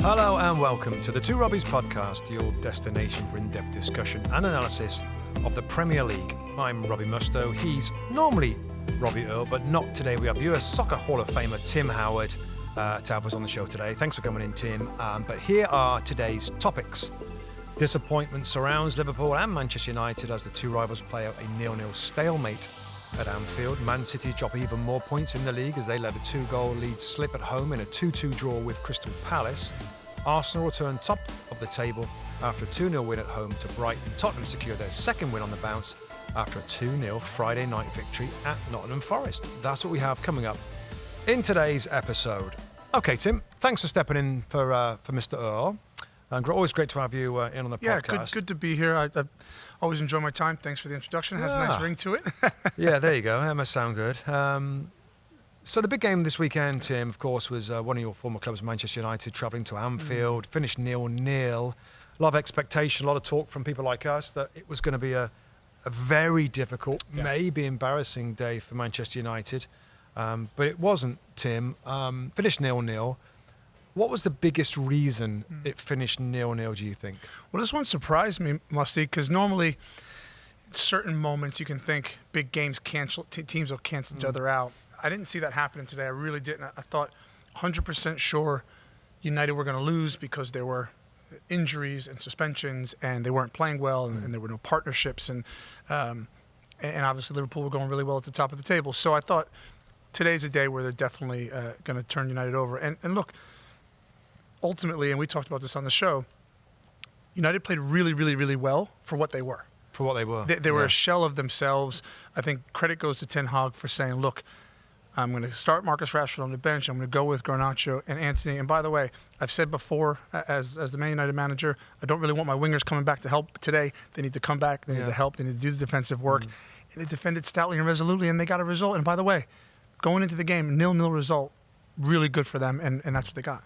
Hello and welcome to the Two Robbies Podcast, your destination for in-depth discussion and analysis of the Premier League. I'm Robbie Mustoe. He's normally Robbie Earl, but not today. We have US Soccer Hall of Famer Tim Howard to help us on the show today. Thanks for coming in, Tim. But here are today's topics. Disappointment surrounds Liverpool and Manchester United as the two rivals play out a 0-0 stalemate at Anfield. Man City drop even more points in the league as they let a 2-goal lead slip at home in a 2-2 draw with Crystal Palace. Arsenal return top of the table after a 2-0 win at home to Brighton. Tottenham secure their second win on the bounce after a 2-0 Friday night victory at Nottingham Forest. That's what we have coming up in today's episode. Okay, Tim, thanks for stepping in for Mr. Earl. And always great to have you in on the podcast. Yeah, good to be here. I always enjoy my time. Thanks for the introduction. It has a nice ring to it. Yeah, there you go. That must sound good. So the big game this weekend, Tim, of course, was one of your former clubs, Manchester United, travelling to Anfield, finished 0-0. A lot of expectation, a lot of talk from people like us that it was going to be a very difficult, maybe embarrassing day for Manchester United. But it wasn't, Tim. Finished 0-0. What was the biggest reason it finished 0-0, do you think? Well, this one surprised me, Mustoe, because normally in certain moments you can think big games teams will cancel each other out. I didn't see that happening today. I really didn't. I thought 100% sure United were going to lose because there were injuries and suspensions and they weren't playing well and there were no partnerships and obviously Liverpool were going really well at the top of the table. So I thought today's a day where they're definitely going to turn United over. And look, ultimately, and we talked about this on the show, United played really, really, really well for what they were. For what they were. They were a shell of themselves. I think credit goes to Ten Hag for saying, look, I'm going to start Marcus Rashford on the bench. I'm going to go with Garnacho and Anthony. And by the way, I've said before, as the Man United manager, I don't really want my wingers coming back to help today. They need to come back. They need to help. They need to do the defensive work. And they defended stoutly and resolutely, and they got a result. And by the way, going into the game, 0-0 result, really good for them, and that's what they got.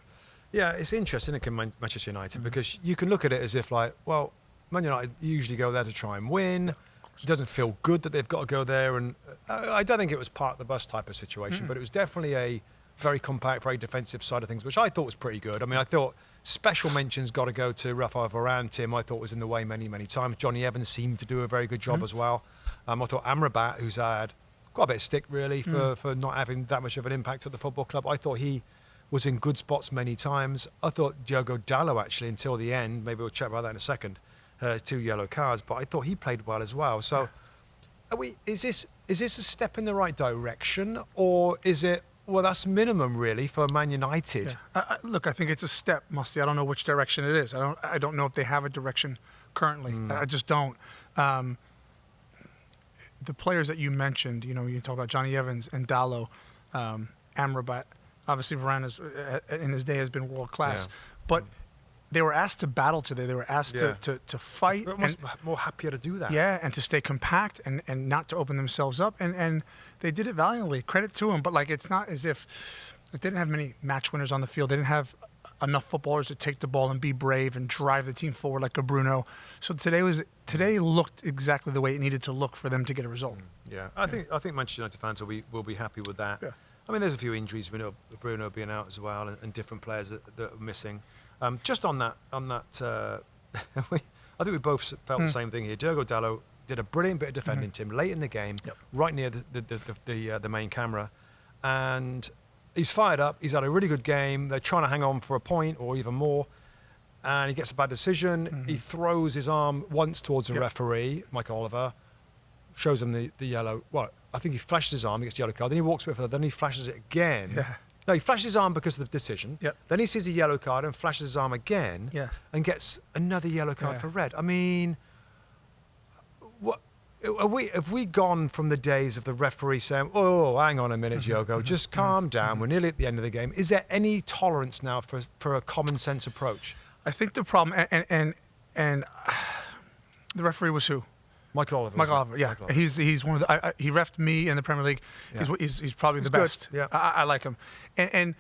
Yeah, it's interesting in Manchester United because you can look at it as if like, well, Man United usually go there to try and win. It doesn't feel good that they've got to go there. And I don't think it was park the bus type of situation, but it was definitely a very compact, very defensive side of things, which I thought was pretty good. I mean, I thought special mentions got to go to Rafael Varane, Tim. I thought was in the way many, many times. Johnny Evans seemed to do a very good job as well. I thought Amrabat, who's had quite a bit of stick really for not having that much of an impact at the football club, I thought he was in good spots many times. I thought Diogo Dalot actually until the end, maybe we'll chat about that in a second, 2 yellow cards, but I thought he played well as well. So is this a step in the right direction, or is it, well, that's minimum really for Man United? Yeah. Look, I think it's a step, Mustoe. I don't know which direction it is. I don't know if they have a direction currently. I just don't. The players that you mentioned, you talk about Johnny Evans and Dalot, Amrabat. Obviously, Varane in his day has been world class, but they were asked to battle today. They were asked to fight. They're almost more happier to do that. Yeah, and to stay compact and not to open themselves up. And they did it valiantly. Credit to them. But it's not as if they didn't have many match winners on the field. They didn't have enough footballers to take the ball and be brave and drive the team forward like a Bruno. So today looked exactly the way it needed to look for them to get a result. Yeah, I think Manchester United fans will be happy with that. Yeah. I mean, there's a few injuries. We know Bruno being out as well, and different players that are missing. Just on that, I think we both felt the same thing here. Diogo Dalot did a brilliant bit of defending, Tim, late in the game, right near the main camera, and he's fired up. He's had a really good game. They're trying to hang on for a point or even more, and he gets a bad decision. He throws his arm once towards the referee, Michael Oliver, shows him the yellow. Well, I think he flashes his arm, he gets the yellow card. Then he walks a bit further. Then he flashes it again. Yeah. No, he flashes his arm because of the decision. Yep. Then he sees a yellow card and flashes his arm again and gets another yellow card for red. I mean, have we gone from the days of the referee saying, oh, hang on a minute, Diogo, just calm down. We're nearly at the end of the game. Is there any tolerance now for a common sense approach? I think the problem, and the referee was who? Michael Oliver. Michael Oliver. He's one of the. He refed me in the Premier League. Yeah. He's probably the best. Yeah. I like him, and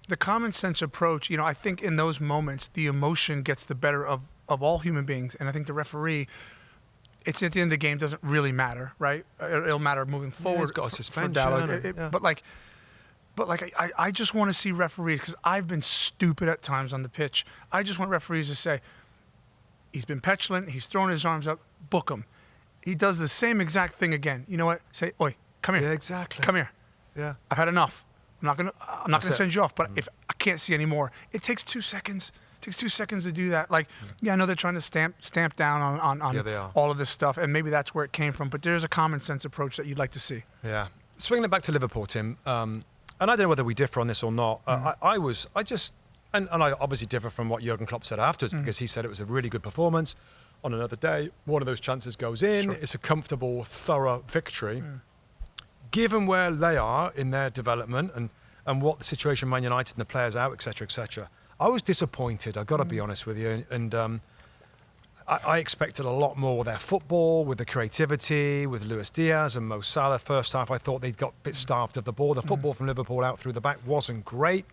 the common sense approach. I think in those moments the emotion gets the better of all human beings, and I think the referee. It's at the end of the game doesn't really matter, right? It'll matter moving forward. It's got a suspension. But But like I just want to see referees, because I've been stupid at times on the pitch. I just want referees to say, he's been petulant, he's throwing his arms up, book him. He does the same exact thing again. You know what? Say, oi, come here. Yeah, exactly. Come here. Yeah. I've had enough. I'm not gonna send you off. But Mm. if I can't see anymore, it takes 2 seconds. It takes 2 seconds to do that. Like, yeah, I know they're trying to stamp down on Yeah, they are. all of this stuff, and maybe that's where it came from. But there's a common sense approach that you'd like to see. Yeah. Swinging it back to Liverpool, Tim, and I don't know whether we differ on this or not. I obviously differ from what Jurgen Klopp said afterwards, because he said it was a really good performance. On another day, one of those chances goes in. Sure. It's a comfortable, thorough victory. Given where they are in their development and what the situation Man United and the players out, etc., I was disappointed. I've got to be honest with you. And I expected a lot more with their football, with the creativity, with Luis Diaz and Mo Salah. First half, I thought they'd got a bit starved of the ball. The football from Liverpool out through the back wasn't great.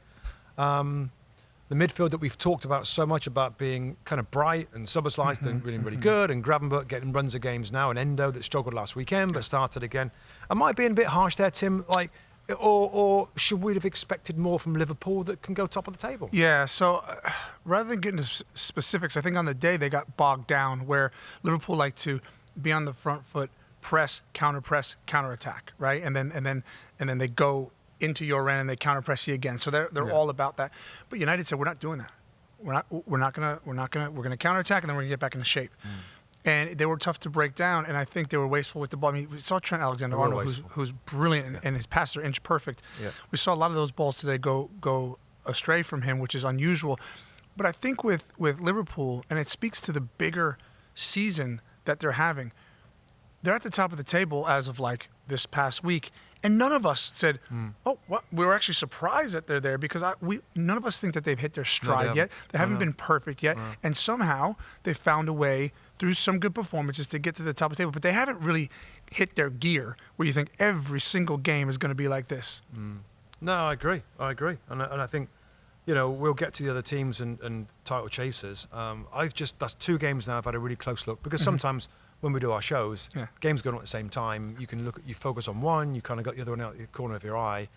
The midfield that we've talked about so much about being kind of bright and Szoboszlai and really good, and Gravenberch getting runs of games now, and Endo that struggled last weekend but started again. Am I being a bit harsh there, Tim? Like, or should we have expected more from Liverpool that can go top of the table? Yeah, so rather than getting into specifics, I think on the day they got bogged down where Liverpool like to be on the front foot, press, counterattack, right? And then they go into your end and they counterpress you again. So they're all about that. But United said, we're not doing that. We're gonna counterattack, and then we're gonna get back into shape. And they were tough to break down, and I think they were wasteful with the ball. I mean, we saw Trent Alexander-Arnold, who's brilliant, and his passes are inch perfect. Yeah. We saw a lot of those balls today go astray from him, which is unusual. But I think with Liverpool, and it speaks to the bigger season that they're having, they're at the top of the table as of like this past week. And none of us said, "Oh, what?" We were actually surprised that they're there, because none of us think that they've hit their stride yet. They haven't been perfect yet, and somehow they found a way through some good performances to get to the top of the table. But they haven't really hit their gear where you think every single game is going to be like this. No, I agree, and I think, we'll get to the other teams and title chasers. That's 2 games now I've had a really close look, because sometimes when we do our shows, games going on at the same time. You focus on one, you kind of got the other one out the corner of your eye.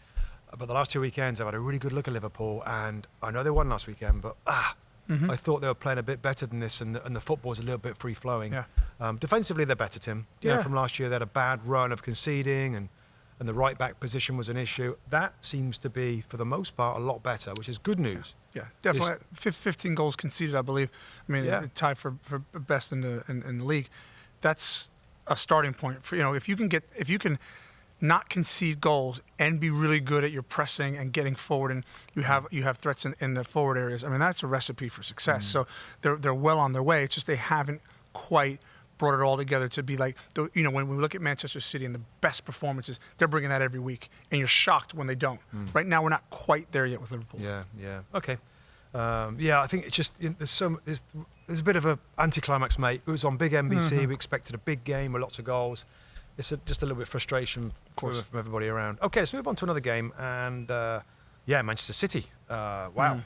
But the last 2 weekends, I've had a really good look at Liverpool, and I know they won last weekend, but I thought they were playing a bit better than this, and the football's a little bit free flowing. Yeah. Defensively, they're better, Tim. From last year, they had a bad run of conceding, and the right back position was an issue. That seems to be, for the most part, a lot better, which is good news. Yeah, definitely. 15 goals conceded, I believe. I mean, tied for best in the league. That's a starting point for, if you can not concede goals and be really good at your pressing and getting forward, and you have threats in the forward areas. I mean, that's a recipe for success. So they're well on their way. It's just they haven't quite brought it all together to be like, when we look at Manchester City and the best performances, they're bringing that every week, and you're shocked when they don't. Right now, we're not quite there yet with Liverpool. Yeah. Okay. I think it's just there's a bit of a anticlimax, mate. It was on big NBC. We expected a big game with lots of goals. It's just a little bit of frustration from everybody around. Okay, let's move on to another game, and Manchester City. Wow.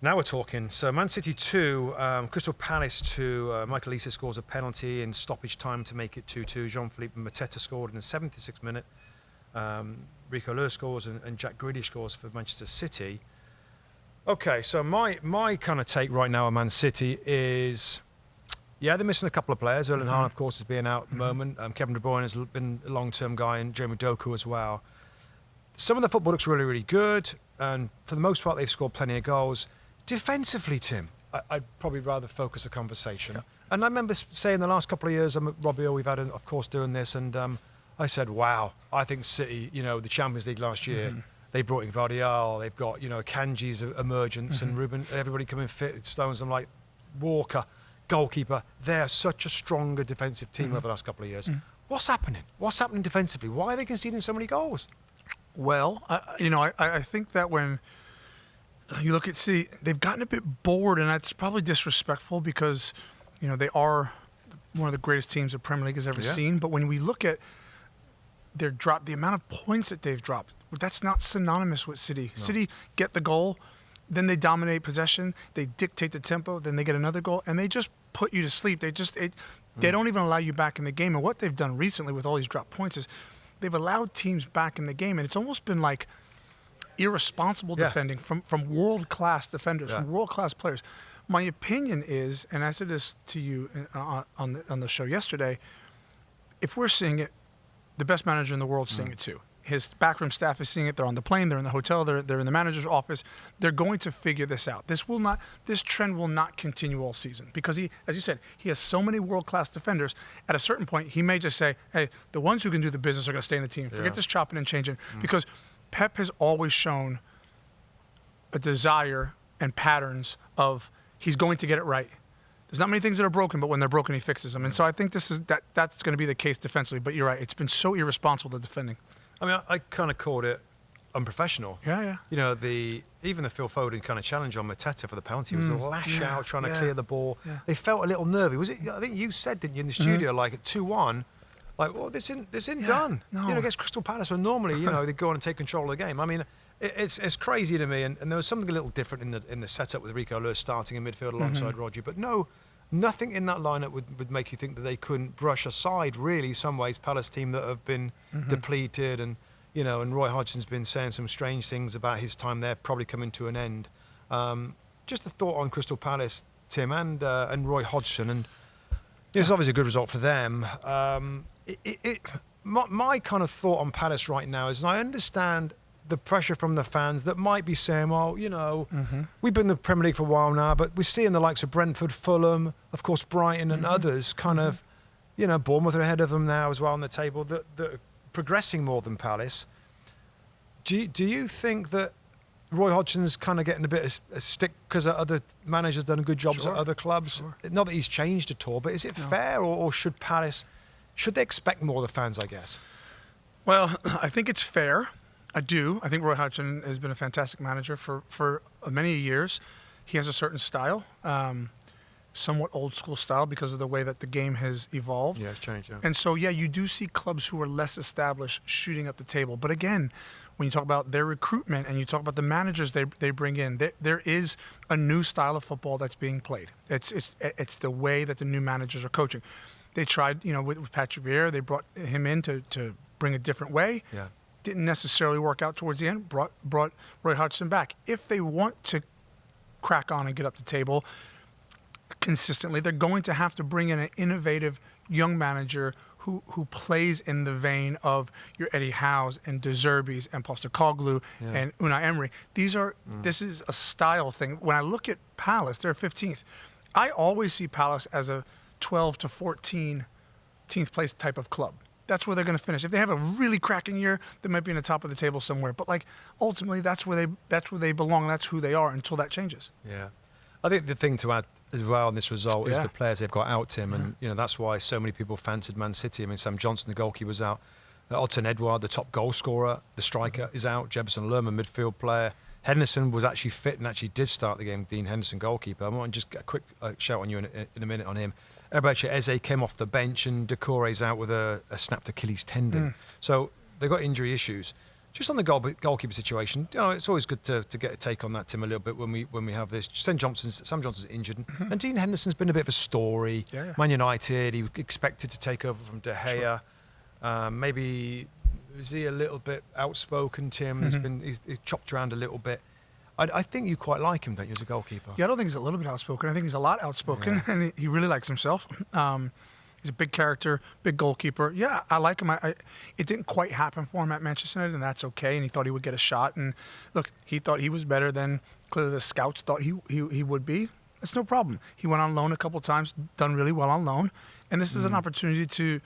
Now we're talking. So Man City 2, Crystal Palace 2. Michael Olise scores a penalty in stoppage time to make it 2-2. Jean-Philippe Mateta scored in the 76th minute. Rico Lewis scores, and Jack Grealish scores for Manchester City. Okay, so my kind of take right now on Man City is, they're missing a couple of players. Erling Haaland, of course, is being out at the moment. Kevin De Bruyne has been a long-term guy, and Jeremy Doku as well. Some of the football looks really, really good, and for the most part, they've scored plenty of goals. Defensively, Tim, I'd probably rather focus the conversation. Yeah. And I remember saying the last couple of years, Robbie, we've had, of course, doing this, and I said, wow, I think City, the Champions League last year, they brought in Guardiola, they've got, Kanji's emergence, and Ruben, everybody coming fit, Stones, and like Walker, goalkeeper. They're such a stronger defensive team over the last couple of years. What's happening? What's happening defensively? Why are they conceding so many goals? Well, I think that when you look at City, they've gotten a bit bored, and that's probably disrespectful because, they are one of the greatest teams the Premier League has ever seen. But when we look at the amount of points that they've dropped, that's not synonymous with City. No. City get the goal, then they dominate possession, they dictate the tempo, then they get another goal, and they just put you to sleep. They don't even allow you back in the game. And what they've done recently with all these dropped points is they've allowed teams back in the game, and it's almost been like irresponsible defending from world-class defenders, from world-class players. My opinion is, and I said this to you on the show yesterday, if we're seeing it, the best manager in the world is seeing it too. His backroom staff is seeing it. They're on the plane. They're in the hotel. They're in the manager's office. They're going to figure this out. This trend will not continue all season because he, as you said, he has so many world-class defenders. At a certain point, he may just say, hey, the ones who can do the business are going to stay in the team. Forget this chopping and changing. Because Pep has always shown a desire and patterns of he's going to get it right. There's not many things that are broken, but when they're broken, he fixes them. And so I think that's going to be the case defensively. But you're right. It's been so irresponsible, the defending. I mean, I kind of called it unprofessional. Yeah. You know, even the Phil Foden kind of challenge on Mateta for the penalty was a lash out trying to clear the ball. Yeah. They felt a little nervy. Was it? I think you said, didn't you, in the studio, like at 2-1, like, oh, this isn't done. No. You know, against Crystal Palace, where normally, you know, they go on and take control of the game. I mean, it's crazy to me. And there was something a little different in the setup with Rico Lewis starting in midfield alongside Rodri. But nothing in that lineup would make you think that they couldn't brush aside, really, some ways, Palace team that have been depleted. And, you know, and Roy Hodgson's been saying some strange things about his time there, probably coming to an end. Just a thought on Crystal Palace, Tim, and Roy Hodgson. And it's obviously a good result for them. My kind of thought on Palace right now is, and I understand the pressure from the fans that might be saying, well, you know, we've been in the Premier League for a while now, but we're seeing the likes of Brentford, Fulham, of course, Brighton and others kind of, you know, Bournemouth are ahead of them now as well on the table, that are progressing more than Palace. Do you think that Roy Hodgson's kind of getting a bit of a stick because other managers done good jobs at other clubs? Not that he's changed at all, but is it fair, or should they expect more of the fans, I guess? Well, I think it's fair. I do. I think Roy Hodgson has been a fantastic manager for many years. He has a certain style, somewhat old school style because of the way that the game has evolved. Yeah, it's changed, yeah. And so, you do see clubs who are less established shooting up the table. But again, when you talk about their recruitment and you talk about the managers they bring in, there is a new style of football that's being played. It's the way that the new managers are coaching. They tried, with Patrick Vieira, they brought him in to bring a different way. Yeah. Didn't necessarily work out towards the end, brought Roy Hodgson back. If they want to crack on and get up the table consistently, they're going to have to bring in an innovative young manager who plays in the vein of your Eddie Howe's and De Zerbi's and Postecoglou and Unai Emery. This is a style thing. When I look at Palace, they're 15th. I always see Palace as a 12 to 14th place type of club. That's where they're going to finish. If they have a really cracking year, they might be in the top of the table somewhere. But ultimately, that's where they belong. That's who they are until that changes. Yeah, I think the thing to add as well in this result is the players they've got out, Tim, and that's why so many people fancied Man City. I mean, Sam Johnson, the goalkeeper, was out. Odsonne Edouard, the top goal scorer, the striker, is out. Jefferson Lerma, midfield player. Henderson was actually fit and actually did start the game. Dean Henderson, goalkeeper. I want to just get a quick shout on you in a minute on him. Eberechi Eze came off the bench and Doucouré's out with a snapped Achilles tendon. So they've got injury issues. Just on the goalkeeper situation, it's always good to get a take on that, Tim, a little bit when we have this. Sam Johnson's injured, and Dean Henderson's been a bit of a story. Man United, he was expected to take over from De Gea. Maybe is he a little bit outspoken, Tim? He's chopped around a little bit. I think you quite like him, don't you, as a goalkeeper? Yeah, I don't think he's a little bit outspoken. I think he's a lot outspoken, and he really likes himself. He's a big character, big goalkeeper. Yeah, I like him. It didn't quite happen for him at Manchester United, and that's okay. And he thought he would get a shot. And look, he thought he was better than clearly the scouts thought he would be. That's no problem. He went on loan a couple of times, done really well on loan. And this is an opportunity to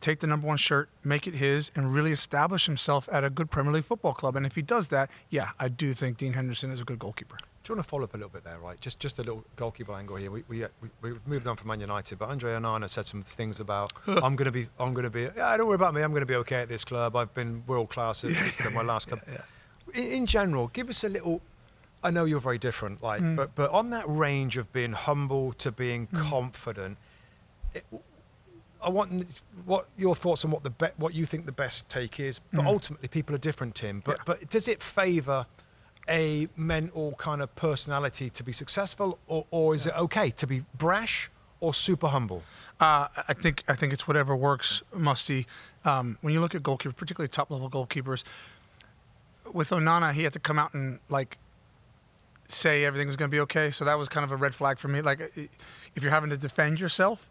take the number one shirt, make it his, and really establish himself at a good Premier League football club. And if he does that, I do think Dean Henderson is a good goalkeeper. Do you want to follow up a little bit there, right? Just a little goalkeeper angle here. We moved on from Man United, but Andre Onana said some things about I'm going to be. Yeah, don't worry about me. I'm going to be okay at this club. I've been world class at my last club. In general, give us a little. I know you're very different, but on that range of being humble to being confident. I want what your thoughts on what you think the best take is. But ultimately, people are different, Tim. But does it favour a mental kind of personality to be successful, or is it okay to be brash or super humble? I think it's whatever works, Musty. When you look at goalkeepers, particularly top-level goalkeepers, with Onana, he had to come out and say everything was going to be okay. So that was kind of a red flag for me. Like, if you're having to defend yourself,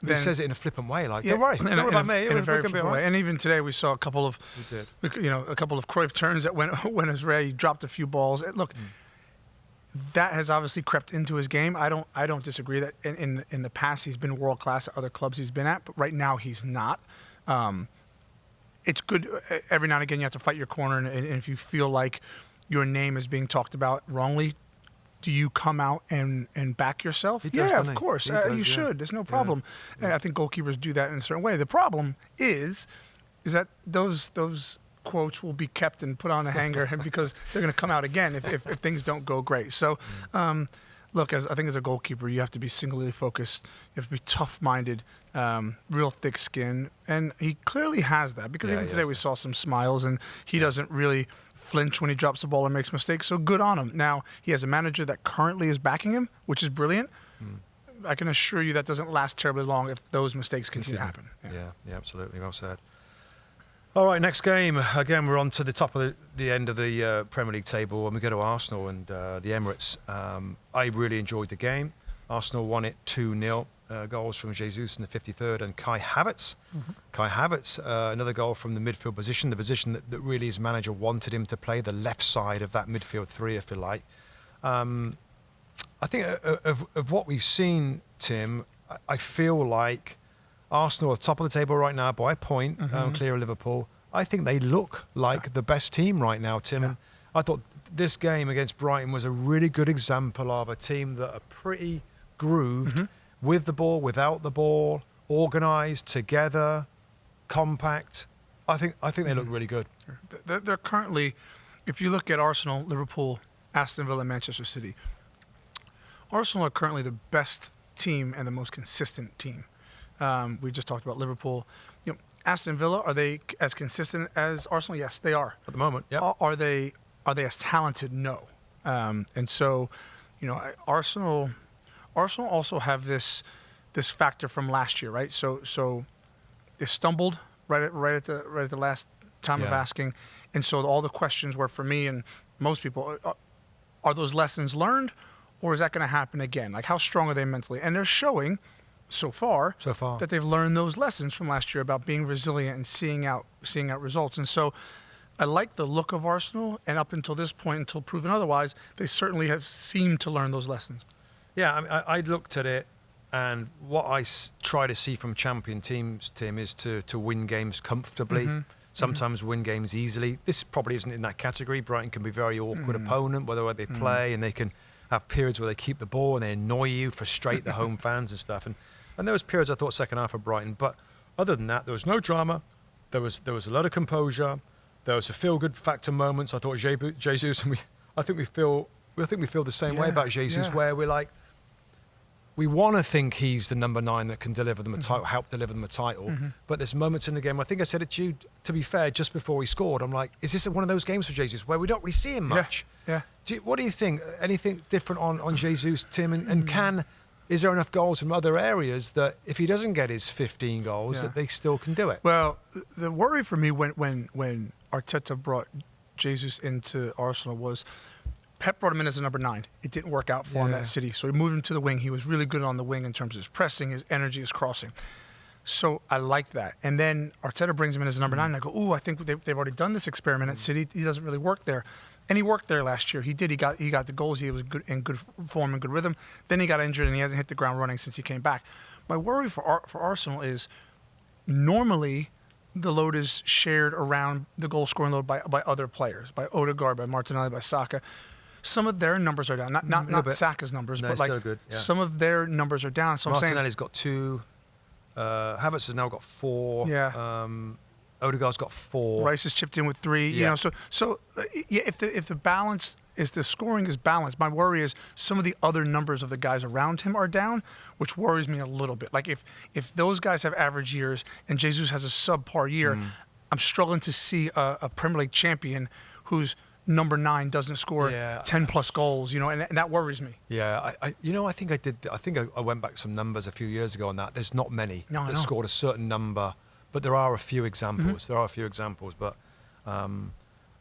he says it in a flippant way, like, don't worry about me. In a very flippant way. And even today, we saw a couple of, we did. A couple of Cruyff turns that went his way. He dropped a few balls. Look, that has obviously crept into his game. I don't disagree that in the past he's been world class at other clubs he's been at, but right now he's not. It's good every now and again you have to fight your corner, and if you feel like your name is being talked about wrongly, do you come out and back yourself? Yeah, of course. You should. There's no problem. Yeah. And I think goalkeepers do that in a certain way. The problem is that those quotes will be kept and put on a hanger because they're going to come out again if things don't go great. So, look, I think as a goalkeeper, you have to be singularly focused. You have to be tough-minded, real thick skin, and he clearly has that because even today we saw some smiles, and he doesn't really flinch when he drops the ball or makes mistakes, so good on him. Now, he has a manager that currently is backing him, which is brilliant. I can assure you that doesn't last terribly long if those mistakes continue to happen. Yeah, absolutely. Well said. All right, next game. Again, we're on to the top of the end of the Premier League table, and we go to Arsenal and the Emirates. I really enjoyed the game. Arsenal won it 2-0. Goals from Jesus in the 53rd and Kai Havertz. Kai Havertz, another goal from the midfield position, the position that really his manager wanted him to play, the left side of that midfield three, if you like. I think of what we've seen, Tim, I feel like Arsenal are top of the table right now by a point, clear of Liverpool. I think they look like the best team right now, Tim. And I thought this game against Brighton was a really good example of a team that are pretty grooved, with the ball, without the ball, organised, together, compact. I think they look really good. They're currently, if you look at Arsenal, Liverpool, Aston Villa, Manchester City, Arsenal are currently the best team and the most consistent team. We just talked about Liverpool. Aston Villa, are they as consistent as Arsenal? Yes, they are. At the moment, yeah. Are they as talented? No. And so, Arsenal also have this factor from last year, right? So they stumbled right at the last time of asking, and so all the questions were for me and most people: are those lessons learned, or is that going to happen again? Like, how strong are they mentally? And they're showing so far that they've learned those lessons from last year about being resilient and seeing out results. And so I like the look of Arsenal, and up until this point, until proven otherwise, they certainly have seemed to learn those lessons. Yeah, I mean, I looked at it, and what I try to see from champion teams, Tim, is to win games comfortably, sometimes win games easily. This probably isn't in that category. Brighton can be a very awkward opponent, whether they play, and they can have periods where they keep the ball and they annoy you, frustrate the home fans and stuff. And there was periods, I thought, second half of Brighton. But other than that, there was no drama. There was a lot of composure. There was a feel-good factor moments. I thought Jesus, and I think we feel the same way about Jesus, where we're like, we want to think he's the number 9 that can deliver them a title, help deliver them a title. But there's moments in the game, I think I said it to you, to be fair, just before he scored, I'm like, is this one of those games for Jesus where we don't really see him much? Yeah. What do you think? Anything different on Jesus, Tim? And is there enough goals from other areas that if he doesn't get his 15 goals, that they still can do it? Well, the worry for me when Arteta brought Jesus into Arsenal was Pep brought him in as a number 9. It didn't work out for him at City, so he moved him to the wing. He was really good on the wing in terms of his pressing, his energy, his crossing. So I like that. And then Arteta brings him in as a number 9, and I go, I think they've already done this experiment at City. He doesn't really work there. And he worked there last year. He did. He got the goals. He was in good form and good rhythm. Then he got injured, and he hasn't hit the ground running since he came back. My worry for Arsenal is normally the load is shared around the goal-scoring load by other players, by Odegaard, by Martinelli, by Saka. Some of their numbers are down. Not Saka's numbers, but like good, some of their numbers are down. So Martinelli's got 2. Havertz has now got 4. Yeah. Odegaard's got 4. Rice has chipped in with 3. Yeah. If the balance is the scoring is balanced, my worry is some of the other numbers of the guys around him are down, which worries me a little bit. Like if those guys have average years and Jesus has a subpar year, I'm struggling to see a Premier League champion who's number 9 doesn't score 10 plus goals, and that worries me. Yeah, I think I went back some numbers a few years ago on that. There's not many that scored a certain number, but there are a few examples. But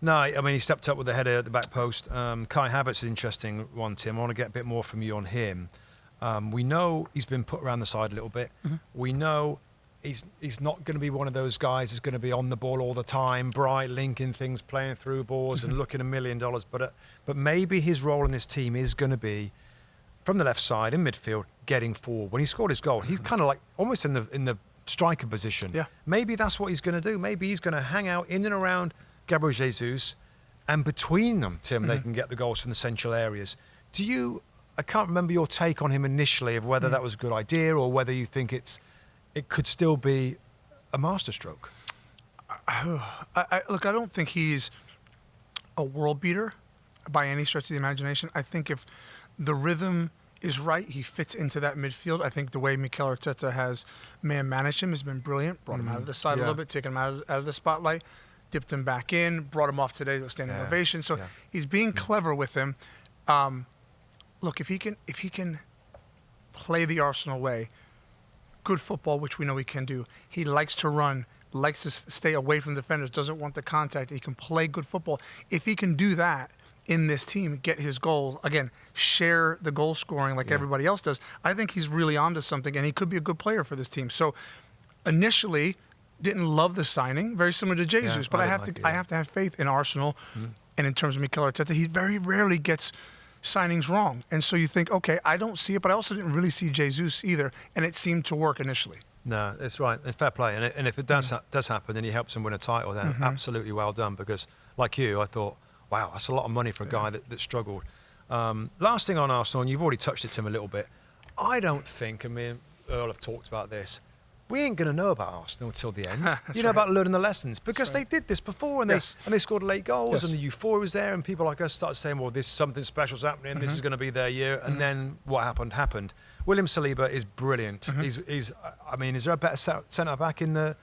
No, I mean, he stepped up with the header at the back post. Kai Havertz is an interesting one, Tim. I want to get a bit more from you on him. We know he's been put around the side a little bit. Mm-hmm. We know he's not going to be one of those guys who's going to be on the ball all the time, bright, linking things, playing through balls and looking $1 million. But maybe his role in this team is going to be from the left side in midfield, getting forward. When he scored his goal, he's kind of like almost in the striker position. Yeah. Maybe that's what he's going to do. Maybe he's going to hang out in and around Gabriel Jesus, and between them, Tim, they can get the goals from the central areas. I can't remember your take on him initially of whether that was a good idea or whether you think it could still be a masterstroke. Look, I don't think he's a world beater by any stretch of the imagination. I think if the rhythm is right, he fits into that midfield. I think the way Mikel Arteta has man-managed him has been brilliant. Brought him out of the side a little bit, taken him out of the spotlight, dipped him back in, brought him off today to a standing ovation. So he's being clever with him. Look, if he can play the Arsenal way, good football, which we know he can do. He likes to run, likes to stay away from defenders, doesn't want the contact. He can play good football. If he can do that in this team, get his goals, again, share the goal scoring like everybody else does, I think he's really onto something, and he could be a good player for this team. So initially, didn't love the signing, very similar to Jesus, but I have to have faith in Arsenal. And in terms of Mikel Arteta, he very rarely gets signings wrong. And so you think, okay, I don't see it, but I also didn't really see Jesus either, and it seemed to work initially. No, that's right. It's fair play. And if it does happen and he helps him win a title, then absolutely well done. Because, like you, I thought, wow, that's a lot of money for a guy that struggled. Last thing on Arsenal, and you've already touched it, Tim, a little bit. I don't think, and me and Earl have talked about this, we ain't going to know about Arsenal until the end. About learning the lessons. Because they did this before, and they scored late goals, and the euphoria was there, and people like us started saying, well, this something special's happening, this is going to be their year. And then what happened. William Saliba is brilliant. Is there a better centre-back in the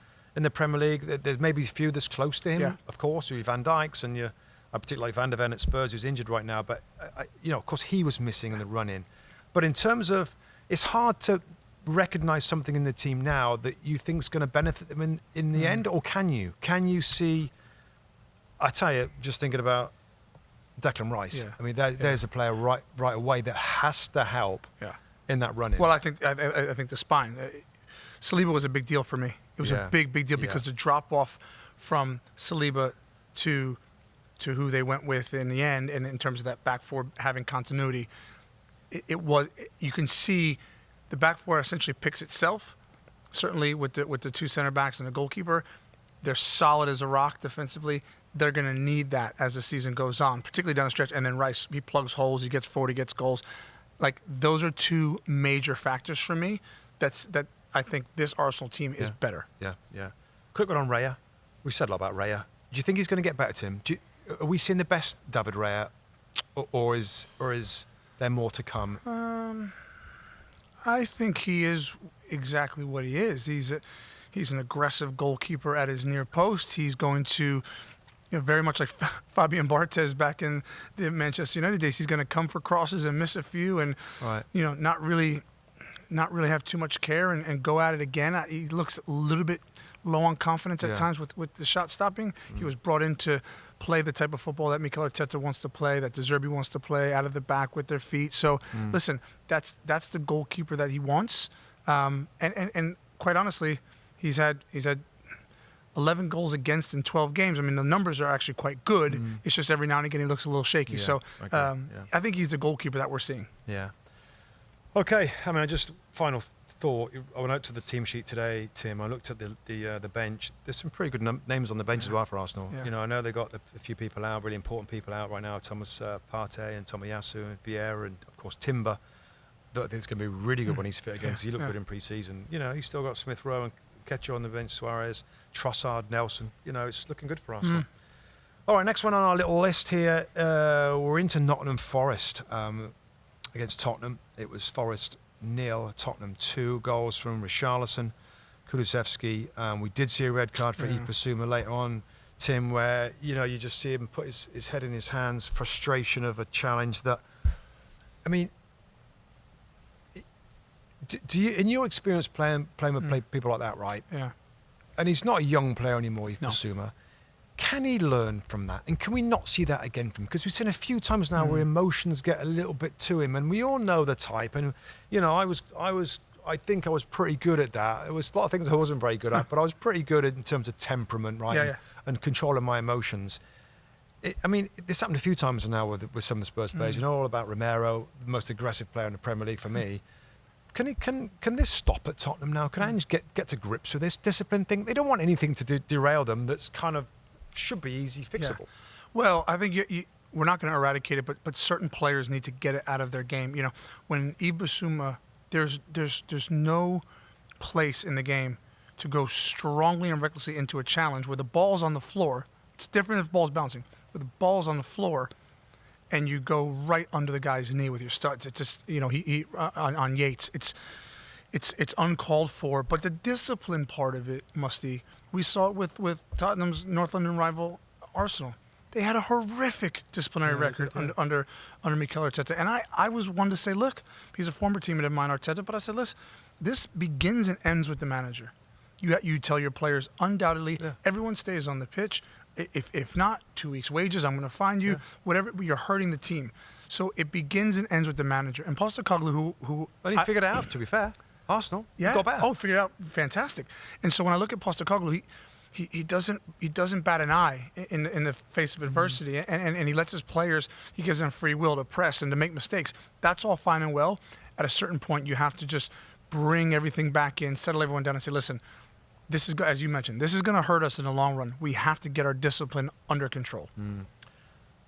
Premier League? There's maybe a few that's close to him, of course, who Van Dijk's, and I particularly like Van der Ven at Spurs, who's injured right now. But, of course, he was missing in the run-in. But in terms of, it's hard to recognise something in the team now that you think is going to benefit them in the end, or can you? Can you see, I tell you, just thinking about Declan Rice, I mean, there's a player right away that has to help in that run-in. Well, I think the spine. Saliba was a big deal for me. It was a big deal because the drop-off from Saliba to who they went with in the end, and in terms of that back four having continuity, you can see the back four essentially picks itself. Certainly with the two center backs and the goalkeeper, they're solid as a rock defensively. They're going to need that as the season goes on, particularly down the stretch. And then Rice, he plugs holes, he gets forward, he gets goals. Like, those are two major factors for me. That I think this Arsenal team is better. Yeah. Quick one on Raya. We said a lot about Raya. Do you think he's going to get better, Tim? Are we seeing the best David Raya, or is there more to come? I think he is exactly what he is. He's an aggressive goalkeeper at his near post. He's going to, very much like Fabian Barthez back in the Manchester United days. He's going to come for crosses and miss a few, and not really have too much care and go at it again. He looks a little bit low on confidence at times with the shot stopping. He was brought in to play the type of football that Mikel Arteta wants to play, that De Zerbi wants to play, out of the back with their feet. So listen, that's the goalkeeper that he wants. And quite honestly, he's had 11 goals against in 12 games. I mean, the numbers are actually quite good. It's just every now and again he looks a little shaky. So I think he's the goalkeeper that we're seeing. Yeah. Okay. I mean, just final thought. I went out to the team sheet today, Tim. I looked at the bench. There's some pretty good names on the bench as well for Arsenal. Yeah. I know they got a few people out, really important people out right now. Thomas Partey and Tomiyasu and Vieira, and of course Timber. I think it's going to be really good when he's fit again, because he looked good in pre-season. He's still got Smith Rowe and Ketcher on the bench, Suarez, Trossard, Nelson. It's looking good for Arsenal. All right, next one on our little list here. We're into Nottingham Forest against Tottenham. It was Forest 0, Tottenham 2. Goals from Richarlison, Kulusevski. We did see a red card for Yves Bissouma later on, Tim, where you just see him put his head in his hands, frustration of a challenge that, I mean, do you, in your experience playing with people like that, right? Yeah. And he's not a young player anymore, Yves Bissouma. Can he learn from that? And can we not see that again from him? Because we've seen a few times now where emotions get a little bit to him, and we all know the type. And, you know, I think I was pretty good at that. There was a lot of things I wasn't very good at, but I was pretty good in terms of temperament, right? And controlling my emotions. This happened a few times now with some of the Spurs players. You know, all about Romero, the most aggressive player in the Premier League for me. Can this stop at Tottenham now? Can Ange get to grips with this discipline thing? They don't want anything to derail them that's kind of should be easy fixable. Yeah. Well, I think we're not going to eradicate it, but certain players need to get it out of their game. You know, when Yves Bissouma, there's no place in the game to go strongly and recklessly into a challenge where the ball's on the floor. It's different if the ball's bouncing. Where the ball's on the floor, and you go right under the guy's knee with your studs. It's just, you know, he on Yates. It's uncalled for. But the discipline part of it, Musty, we saw it with Tottenham's North London rival Arsenal. They had a horrific disciplinary record under Mikel Arteta. And I was one to say, look, he's a former teammate of mine, Arteta, but I said, listen, this begins and ends with the manager. You tell your players, undoubtedly, everyone stays on the pitch. If not, 2 weeks' wages, I'm going to fine you. Whatever, but you're hurting the team. So it begins and ends with the manager. And Postecoglou, who he figured it out, to be fair. Arsenal, got better. Oh, figured it out, fantastic. And so when I look at Postecoglou, he doesn't bat an eye in the face of adversity, and he lets his players, he gives them free will to press and to make mistakes. That's all fine and well. At a certain point, you have to just bring everything back in, settle everyone down, and say, listen, this is, as you mentioned, this is going to hurt us in the long run. We have to get our discipline under control.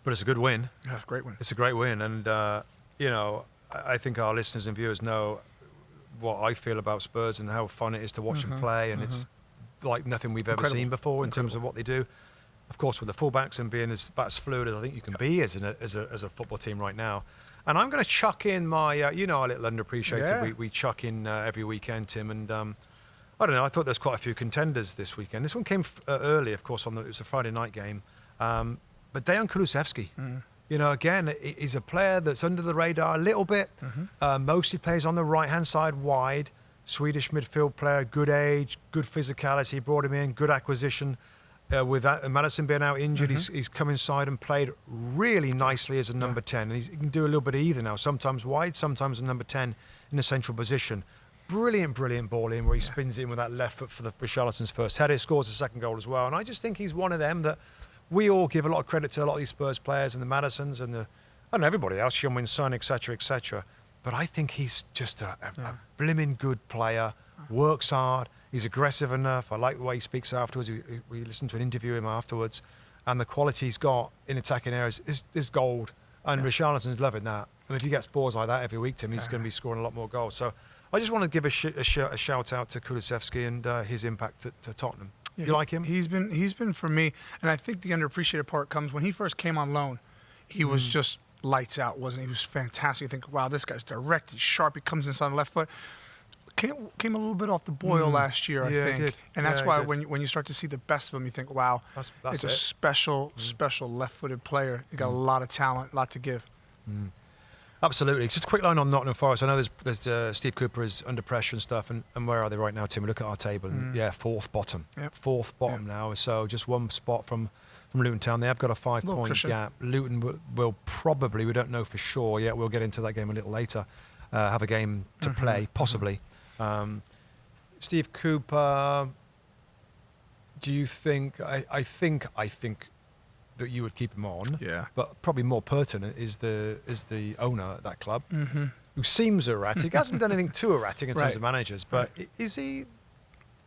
But it's a good win. Yeah, great win. It's a great win, and you know, I think our listeners and viewers know what I feel about Spurs and how fun it is to watch them play, and it's like nothing we've ever seen before in terms of what they do. Of course, with the fullbacks and being as fluid as I think you can be as a football team right now. And I'm going to chuck in my, you know, our little underappreciated. We chuck in every weekend, Tim, and I don't know. I thought there's quite a few contenders this weekend. This one came early, of course. It was a Friday night game, but Dejan Kulusevski. You know, again, he's a player that's under the radar a little bit. Mostly plays on the right-hand side wide. Swedish midfield player, good age, good physicality. Brought him in, good acquisition. With that, Madison being out injured, he's come inside and played really nicely as a number 10. And he can do a little bit of either now. Sometimes wide, sometimes a number 10 in a central position. Brilliant ball in where he spins in with that left foot for Richarlison's first header. Scores the second goal as well. And I just think he's one of them that we all give a lot of credit to, a lot of these Spurs players and the Madisons and everybody else, Heung-min Son, etc., etc. But I think he's just a blimmin' good player, works hard, he's aggressive enough. I like the way he speaks afterwards. We listened to an interview with him afterwards, and the quality he's got in attacking areas is gold. And Richarlison's loving that. And if he gets balls like that every week, Tim, he's going to be scoring a lot more goals. So I just want to give a shout out to Kulusevski and his impact to Tottenham. You like him? He's been for me, and I think the underappreciated part comes when he first came on loan. He was just lights out, wasn't he? He was fantastic. You think, wow, this guy's direct, he's sharp, he comes inside the left foot. Came a little bit off the boil last year, I think. Did. And that's why when you start to see the best of him, you think, wow, that's it's a special left-footed player. He got a lot of talent, a lot to give. Absolutely. Just a quick line on Nottingham Forest. I know there's Steve Cooper is under pressure and stuff, and where are they right now, Tim? We look at our table, and fourth bottom. Fourth bottom now, so just one spot from Luton Town. They have got a 5-point gap. Luton will probably, we don't know for sure yet, we'll get into that game a little later, have a game to play, possibly. Steve Cooper, do you think, I think that you would keep him on, but probably more pertinent is the owner at that club, who seems erratic, hasn't done anything too erratic in terms of managers, but is he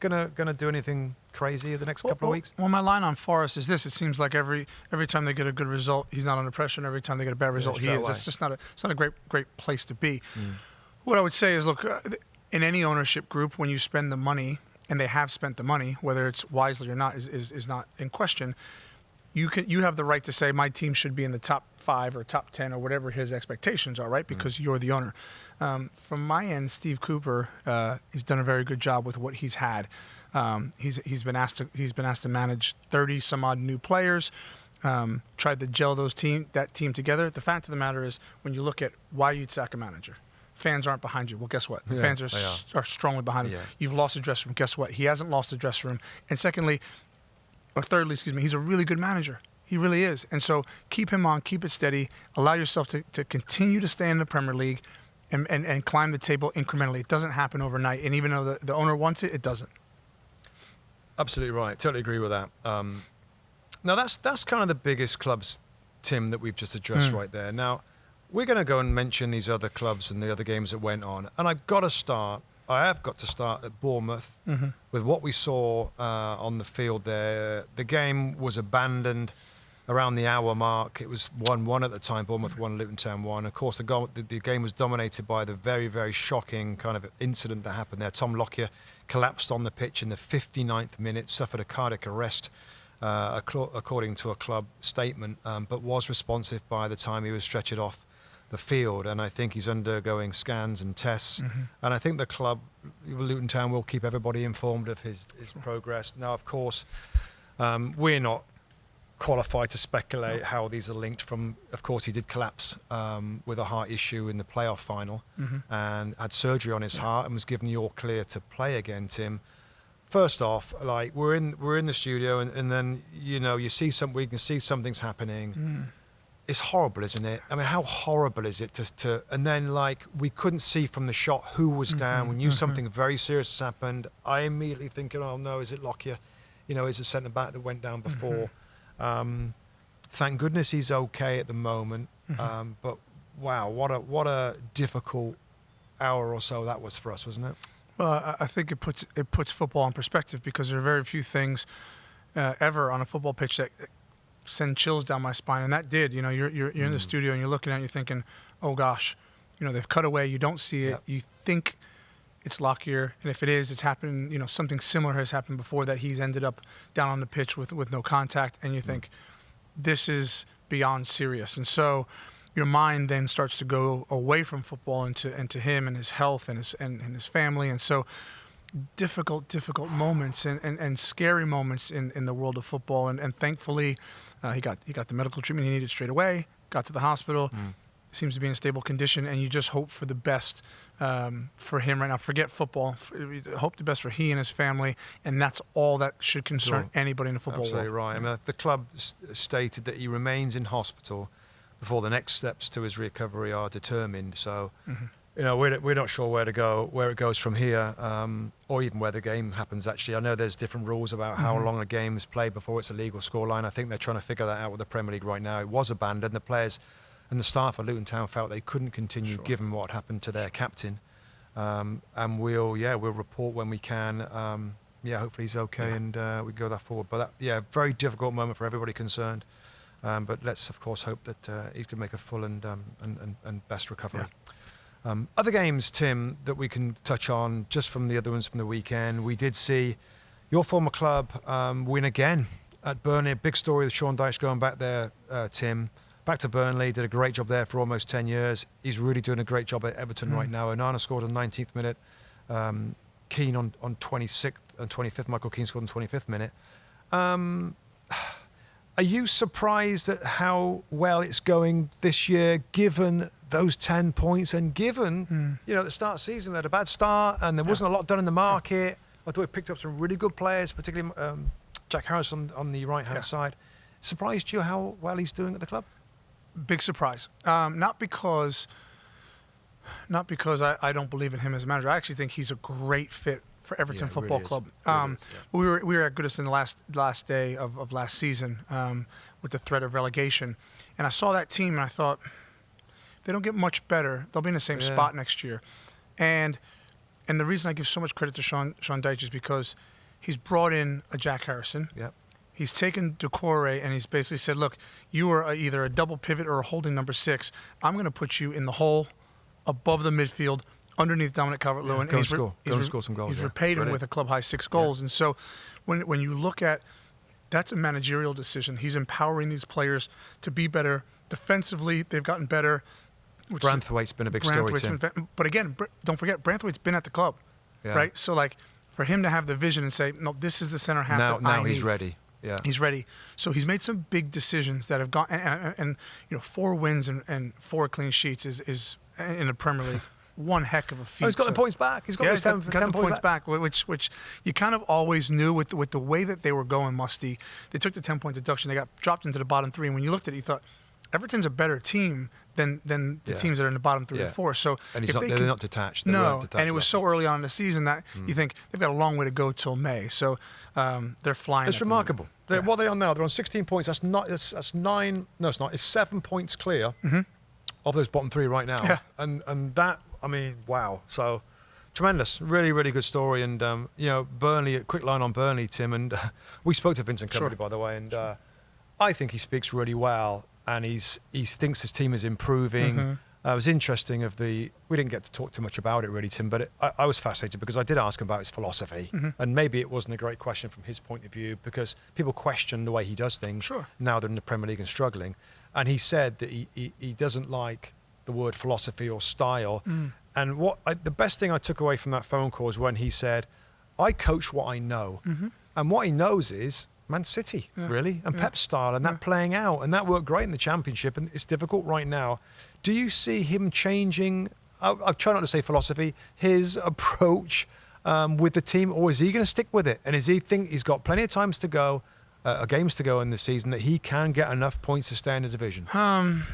gonna do anything crazy in the next couple of weeks? Well, my line on Forest is this: it seems like every time they get a good result, he's not under pressure, and every time they get a bad result, he is. It's just not a great place to be. What I would say is, look, in any ownership group, when you spend the money, and they have spent the money, whether it's wisely or not is not in question. You have the right to say my team should be in the top 5 or top 10 or whatever his expectations are, right? Because you're the owner. From my end, Steve Cooper, he's done a very good job with what he's had. He's been asked to manage 30 some odd new players. Tried to gel that team together. The fact of the matter is, when you look at why you'd sack a manager, fans aren't behind you. Well, guess what? The fans are strongly behind him. You've lost the dressing room. Guess what? He hasn't lost the dressing room. And secondly, thirdly, he's a really good manager. He really is. And so keep him on, keep it steady, allow yourself to continue to stay in the Premier League and climb the table incrementally. It doesn't happen overnight. And even though the owner wants it, it doesn't. Absolutely right. Totally agree with that. Now, that's kind of the biggest clubs, Tim, that we've just addressed right there. Now, we're going to go and mention these other clubs and the other games that went on. And I have got to start at Bournemouth with what we saw on the field there. The game was abandoned around the hour mark. It was 1-1 at the time. Bournemouth won, Luton Town won. Of course, the game was dominated by the very, very shocking kind of incident that happened there. Tom Lockyer collapsed on the pitch in the 59th minute, suffered a cardiac arrest, according to a club statement, but was responsive by the time he was stretchered off the field. And I think he's undergoing scans and tests. And I think the club, Luton Town, will keep everybody informed of his progress. Now, of course, we're not qualified to speculate how these are linked from. Of course, he did collapse with a heart issue in the playoff final and had surgery on his heart and was given the all clear to play again. Tim, first off, like we're in the studio and then we can see something's happening. It's horrible, isn't it? I mean, how horrible is it to and then like we couldn't see from the shot who was down. We knew something very serious has happened. I immediately thinking, oh no, is it Lockyer? Is it centre back that went down before? Thank goodness he's okay at the moment. But wow, what a difficult hour or so that was for us, wasn't it? Well, I think it puts football in perspective because there are very few things ever on a football pitch that send chills down my spine, and that did. You're in the studio and you're looking at it and you're thinking, oh gosh, they've cut away. You don't see it. Yep. You think it's Lockyer, and if it is, it's happened. Something similar has happened before that he's ended up down on the pitch with no contact, and you think this is beyond serious. And so your mind then starts to go away from football into him and his health and his family, and so difficult moments and scary moments in the world of football. And thankfully, he got the medical treatment he needed straight away. Got to the hospital. Seems to be in stable condition, and you just hope for the best for him right now. Forget football. Hope the best for he and his family, and that's all that should concern anybody in the football Absolutely world. right. I mean, the club stated that he remains in hospital before the next steps to his recovery are determined. So, we're not sure where it goes from here, or even where the game happens. Actually, I know there's different rules about how long a game is played before it's a legal scoreline. I think they're trying to figure that out with the Premier League right now. It was abandoned. The players and the staff at Luton Town felt they couldn't continue given what happened to their captain. And we'll report when we can. Hopefully he's okay and we go that forward. But very difficult moment for everybody concerned. But let's of course hope that he's going to make a full and best recovery. Other games, Tim, that we can touch on just from the other ones from the weekend. We did see your former club win again at Burnley. A big story with Sean Dyche going back there, Tim. Back to Burnley, did a great job there for almost 10 years. He's really doing a great job at Everton right now. Onana scored on 19th minute. Keane on 26th and 25th. Michael Keane scored on 25th minute. Are you surprised at how well it's going this year, given those 10 points and given, the start of the season, we had a bad start and there wasn't a lot done in the market. I thought we picked up some really good players, particularly Jack Harris on the right-hand side. Surprised you how well he's doing at the club? Big surprise. Not because I don't believe in him as a manager. I actually think he's a great fit for Everton Football Club. We were at Goodison the last day of last season with the threat of relegation, and I saw that team and I thought, if they don't get much better, they'll be in the same spot next year. And the reason I give so much credit to Sean Dyche is because he's brought in a Jack Harrison. Yep. He's taken Decore and he's basically said, look, you are either a double pivot or a holding number 6. I'm going to put you in the hole above the midfield underneath Dominic Calvert-Lewin. Go and score some goals. He's repaid him with a club-high 6 goals. And so when you look at, that's a managerial decision. He's empowering these players to be better. Defensively, they've gotten better. Branthwaite's been a big story, Tim. But again, don't forget, Branthwaite's been at the club, right? So, for him to have the vision and say, no, this is the center half now he's ready. Yeah, he's ready. So he's made some big decisions that have gone, and 4 wins and 4 clean sheets is in the Premier League. one heck of a feat. He's got the points back. He's got those 10 points back, which you kind of always knew with the way that they were going, Musty. They took the 10-point deduction. They got dropped into the bottom three. And when you looked at it, you thought, Everton's a better team than the teams that are in the bottom 3 or 4. So and they're not detached. They no, weren't detached, and it was so early on in the season that you think they've got a long way to go till May. So they're flying. It's remarkable. What are they on now? They're on 16 points. That's nine. No, it's not. It's 7 points clear of those bottom 3 right now. Yeah. And that, I mean, wow. So tremendous. Really, really good story. And Burnley. A quick line on Burnley, Tim. And we spoke to Vincent Company, by the way. And I think he speaks really well. And he thinks his team is improving. It was interesting we didn't get to talk too much about it really, Tim, but I was fascinated because I did ask him about his philosophy. And maybe it wasn't a great question from his point of view because people question the way he does things. Sure. Now they're in the Premier League and struggling. And he said that he doesn't like the word philosophy or style. And the best thing I took away from that phone call is when he said, I coach what I know. And what he knows is Man City, really, and Pep's style, and that playing out, and that worked great in the Championship, and it's difficult right now. Do you see him changing, I try not to say philosophy, his approach with the team, or is he going to stick with it? And does he think he's got plenty of games to go in the season that he can get enough points to stay in the division? I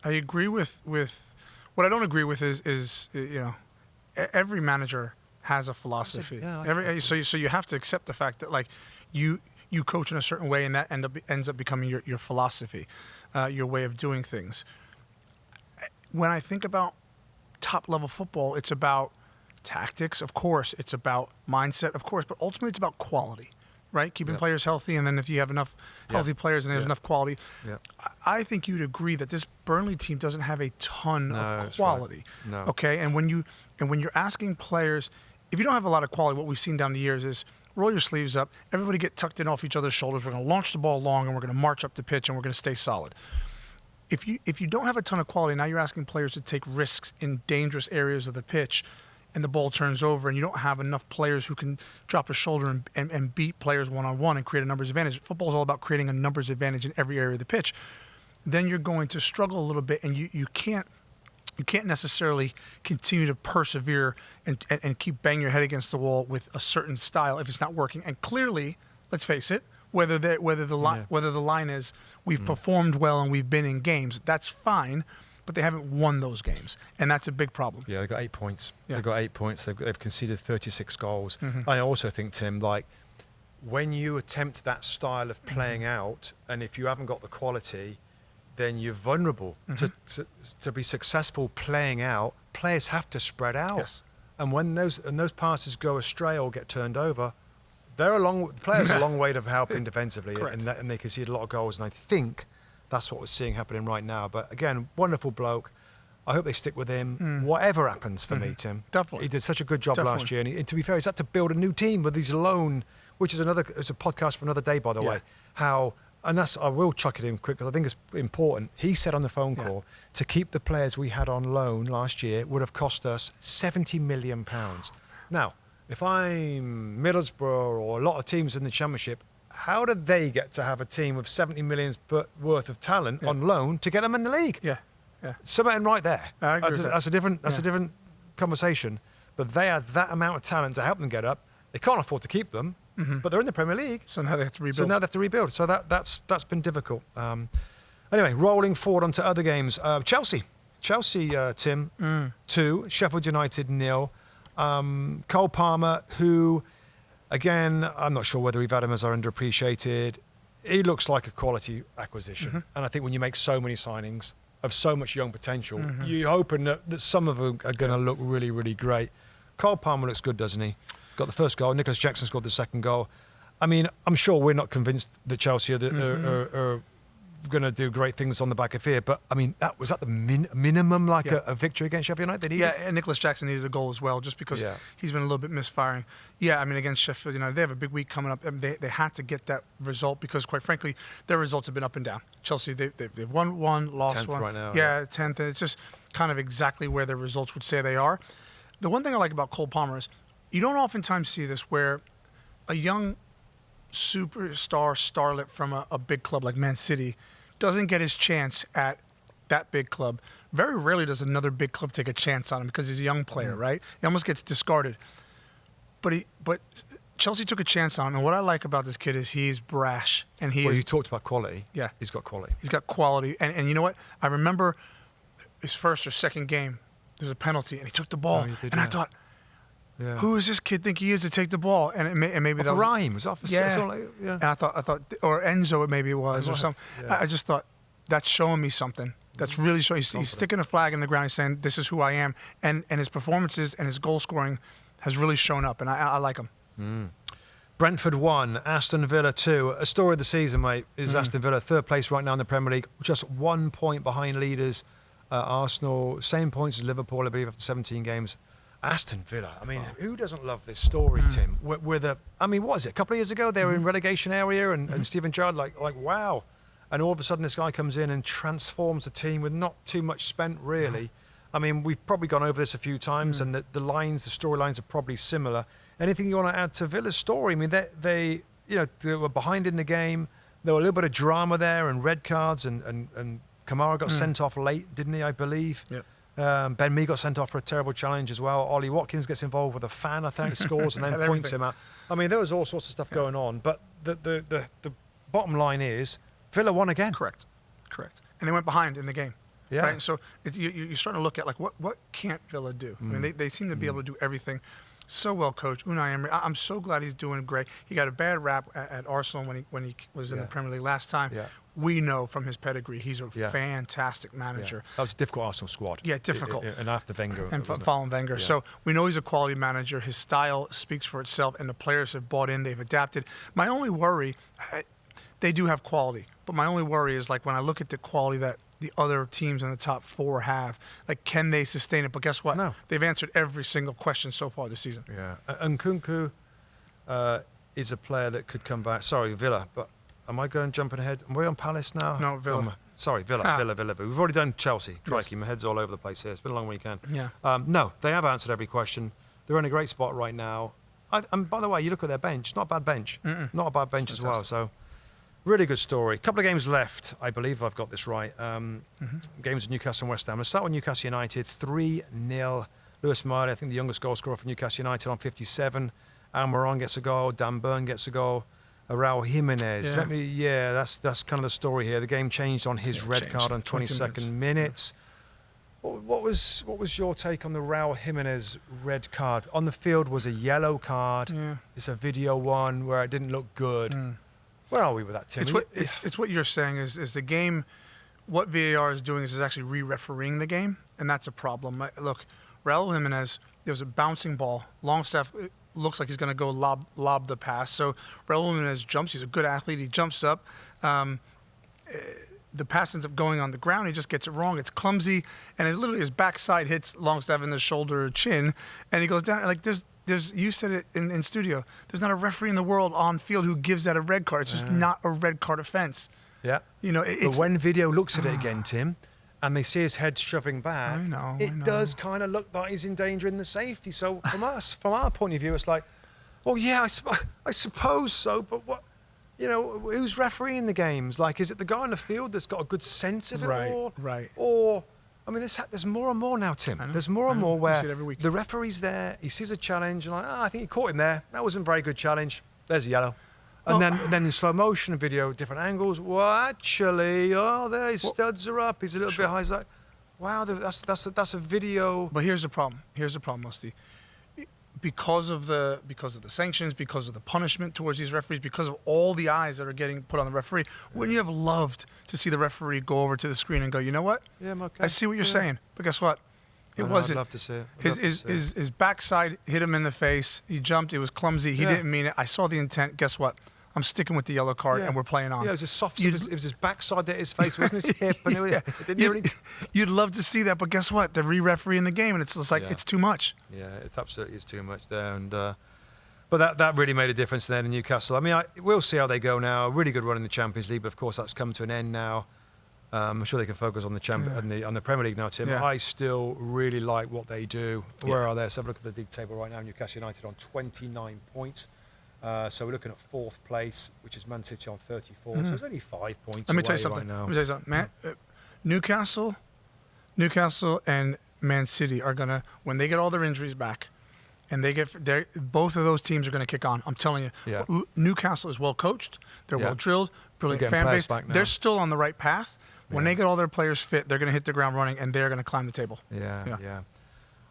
agree with what I don't agree with is every manager has a philosophy. So you have to accept the fact that you coach in a certain way and that ends up becoming your philosophy, your way of doing things. When I think about top level football, it's about tactics, of course. It's about mindset, of course. But ultimately, it's about quality, right? Keeping players healthy, and then if you have enough healthy players and there's enough quality, I think you'd agree that this Burnley team doesn't have a ton of quality. Right. No. Okay, and when you're asking players. If you don't have a lot of quality, what we've seen down the years is roll your sleeves up, everybody get tucked in off each other's shoulders, we're going to launch the ball long, and we're going to march up the pitch, and we're going to stay solid. If you don't have a ton of quality, now you're asking players to take risks in dangerous areas of the pitch, and the ball turns over, and you don't have enough players who can drop a shoulder and beat players one-on-one and create a numbers advantage. Football is all about creating a numbers advantage in every area of the pitch. Then you're going to struggle a little bit, and you can't necessarily continue to persevere and keep banging your head against the wall with a certain style if it's not working. And clearly, let's face it, whether the line is we've performed well and we've been in games, that's fine, but they haven't won those games, and that's a big problem. Yeah, they've got 8 points. They've got 8 points. They've conceded 36 goals. I also think, Tim, when you attempt that style of playing out, and if you haven't got the quality, then you're vulnerable to be successful playing out. Players have to spread out, yes. And when those passes go astray or get turned over, players are a long way to helping defensively, and they concede a lot of goals. And I think that's what we're seeing happening right now. But again, wonderful bloke. I hope they stick with him. Whatever happens for me, Tim. Definitely. He did such a good job last year. And to be fair, he's had to build a new team with these loan, which is it's a podcast for another day, by the way. And I will chuck it in quick because I think it's important. He said on the phone call to keep the players we had on loan last year would have cost us £70 million. Now, if I'm Middlesbrough or a lot of teams in the Championship, how did they get to have a team of 70 million worth of talent on loan to get them in the league? Yeah. Something right there. I agree with that. That's a different conversation. But they had that amount of talent to help them get up. They can't afford to keep them. But they're in the Premier League. So now they have to rebuild. So that's been difficult. Anyway, rolling forward onto other games. Chelsea, Tim, 2. Sheffield United 0. Cole Palmer, who, again, I'm not sure whether we've had him as our underappreciated. He looks like a quality acquisition. And I think when you make so many signings of so much young potential, you're hoping that some of them are going to look really, really great. Cole Palmer looks good, doesn't he? Got the first goal. Nicholas Jackson scored the second goal. I mean, I'm sure we're not convinced that Chelsea are going to do great things on the back of here, but I mean, was that the minimum, a victory against Sheffield United? And Nicholas Jackson needed a goal as well, just because he's been a little bit misfiring. Yeah, I mean, against Sheffield United, they have a big week coming up, and they had to get that result because, quite frankly, their results have been up and down. Chelsea, they've won one, lost 10th one. right now. Yeah, 10th, and it's just kind of exactly where their results would say they are. The one thing I like about Cole Palmer is you don't oftentimes see this where a young superstar starlet from a big club like Man City doesn't get his chance at that big club. very rarely does another big club take a chance on him because he's a young player, right? He almost gets discarded. But Chelsea took a chance on him, and what I like about this kid is he's brash. And you talked about quality. Yeah. He's got quality. He's got quality. And you know what? I remember his first or second game, there's a penalty, and he took the ball. I thought, who does this kid think he is to take the ball? And maybe that was Rhyme. Was off And I thought, or Enzo, maybe it was, or something. Yeah. I just thought, that's showing me something. That's really showing. He's sticking a flag in the ground. He's saying, this is who I am. And his performances and his goal scoring has really shown up, and I like him. Brentford 1, Aston Villa 2. A story of the season, mate, is Aston Villa, third place right now in the Premier League, just 1 point behind leaders Arsenal, same points as Liverpool, I believe, after 17 games. Aston Villa, I mean, who doesn't love this story, Tim? What was it, a couple of years ago, they were in relegation area, and Steven Gerrard, like, wow. And all of a sudden, this guy comes in and transforms the team with not too much spent, really. I mean, we've probably gone over this a few times, and the storylines are probably similar. Anything you want to add to Villa's story? I mean, they were behind in the game. There were a little bit of drama there and red cards, and Kamara got sent off late, didn't he, I believe? Yep. Ben Mee got sent off for a terrible challenge as well. Ollie Watkins gets involved with a fan, I think, scores and then points him out. I mean, there was all sorts of stuff going on. But the bottom line is Villa won again. Correct. And they went behind in the game. Yeah. Right? So you're starting to look at, like, what can't Villa do? I mean, they seem to be able to do everything. So well coached. Unai Emery, I'm so glad he's doing great. He got a bad rap at Arsenal when he was in the Premier League last time. Yeah. We know from his pedigree he's a fantastic manager. That was a difficult Arsenal squad. Yeah, difficult. And after Wenger. And following Wenger. Yeah. So we know he's a quality manager. His style speaks for itself, and the players have bought in. They've adapted. My only worry, they do have quality, but my only worry is, like, when I look at the quality that the other teams in the top 4 have, like, can they sustain it? But guess what? No. They've answered every single question so far this season. Yeah. And Nkunku is a player that could come back. Sorry, Villa, but am I jumping ahead? Are we on Palace now? No, Villa. Villa. We've already done Chelsea. Crikey, my head's all over the place here. It's been a long weekend. Yeah. No, they have answered every question. They're in a great spot right now. And by the way, you look at their bench, not a bad bench. Not a bad bench as well. So, really good story. Couple of games left, I believe I've got this right. Games with Newcastle and West Ham. Let's start with Newcastle United, 3-0. Lewis Miley, I think the youngest goal scorer for Newcastle United, on 57. Almiron gets a goal. Dan Burn gets a goal. Raul Jimenez. That's kind of the story here. The game changed on his red card on 22nd minutes. What was your take on the Raul Jimenez red card? On the field was a yellow card. Yeah. It's a video one where it didn't look good. Where are we with that, Tim? It's what you're saying is the game. What VAR is doing is actually re-refereeing the game, and that's a problem. Look, Raul Jimenez, there was a bouncing ball. Longstaff looks like he's going to go lob the pass. So Raul Jimenez jumps. He's a good athlete. He jumps up. The pass ends up going on the ground. He just gets it wrong. It's clumsy, and it literally his backside hits Longstaff in the shoulder or chin, and he goes down. Like there's you said it in studio. There's not a referee in the world on field who gives that a red card. It's just not a red card offense. Yeah. But when video looks at it again, Tim, and they see his head shoving back, it does kind of look like he's endangering the safety. So from our point of view, it's like, well, yeah, I suppose so, but what? Who's refereeing the games? Like, is it the guy on the field that's got a good sense of it all? Right. Or, I mean, there's more and more now, Tim. There's more and more where the referee's there, he sees a challenge, and I think he caught him there. That wasn't a very good challenge. There's a yellow. And then in slow motion video, different angles. Well, actually, there his studs are up. He's a little bit high. He's like, wow, that's a video. But here's the problem. Musty. Because of the sanctions, because of the punishment towards these referees, because of all the eyes that are getting put on the referee, wouldn't you have loved to see the referee go over to the screen and go, you know what? Yeah, I'm okay. I see what you're saying, but guess what? It wasn't. I'd love to see it. His backside hit him in the face. He jumped. It was clumsy. He didn't mean it. I saw the intent. Guess what? I'm sticking with the yellow card, and we're playing on. Yeah, it was just soft. It was his backside that hit his face, wasn't his hip? And you'd love to see that, but guess what? They're re-refereeing the game, and it's just like it's too much. Yeah, it absolutely is too much there. And but that really made a difference there in Newcastle. I mean, we'll see how they go now. A really good run in the Champions League, but of course that's come to an end now. I'm sure they can focus on the Premier League now, Tim. Yeah. I still really like what they do. Where are they? Let's have a look at the league table right now. Newcastle United on 29 points. So we're looking at 4th place, which is Man City on 34. So it's only 5 points. Let me tell you something. Right now. Matt, Newcastle Newcastle and Man City are going to, when they get all their injuries back, and both of those teams are going to kick on. I'm telling you. Yeah. Newcastle is well coached. They're well drilled. Brilliant fan base. They're still on the right path. When they get all their players fit, they're going to hit the ground running, and they're going to climb the table. Yeah.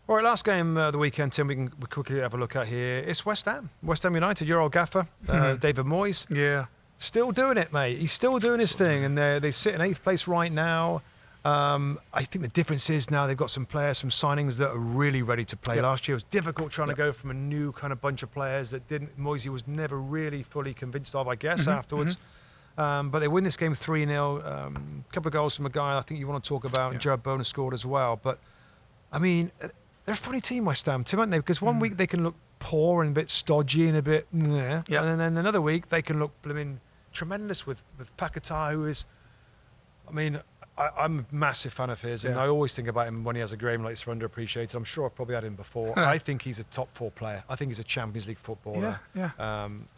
All right, last game of the weekend, Tim, we quickly have a look at here. It's West Ham United, your old gaffer, David Moyes. Yeah. Still doing it, mate. He's still doing his thing, and they sit in 8th place right now. I think the difference is now they've got some players, some signings that are really ready to play. Last year it was difficult trying to go from a new kind of bunch of players that Moisey was never really fully convinced of, I guess, afterwards. But they win this game 3-0. A couple of goals from a guy I think you want to talk about, and Jared Bowen scored as well. But, I mean, they're a funny team, West Ham, Tim, aren't they? Because one week they can look poor and a bit stodgy and a bit and then another week they can look tremendous with Paquetá, who is, I mean, I'm a massive fan of his, and I always think about him when he has a game like this for underappreciated. I'm sure I've probably had him before. I think he's a top 4 player. I think he's a Champions League footballer.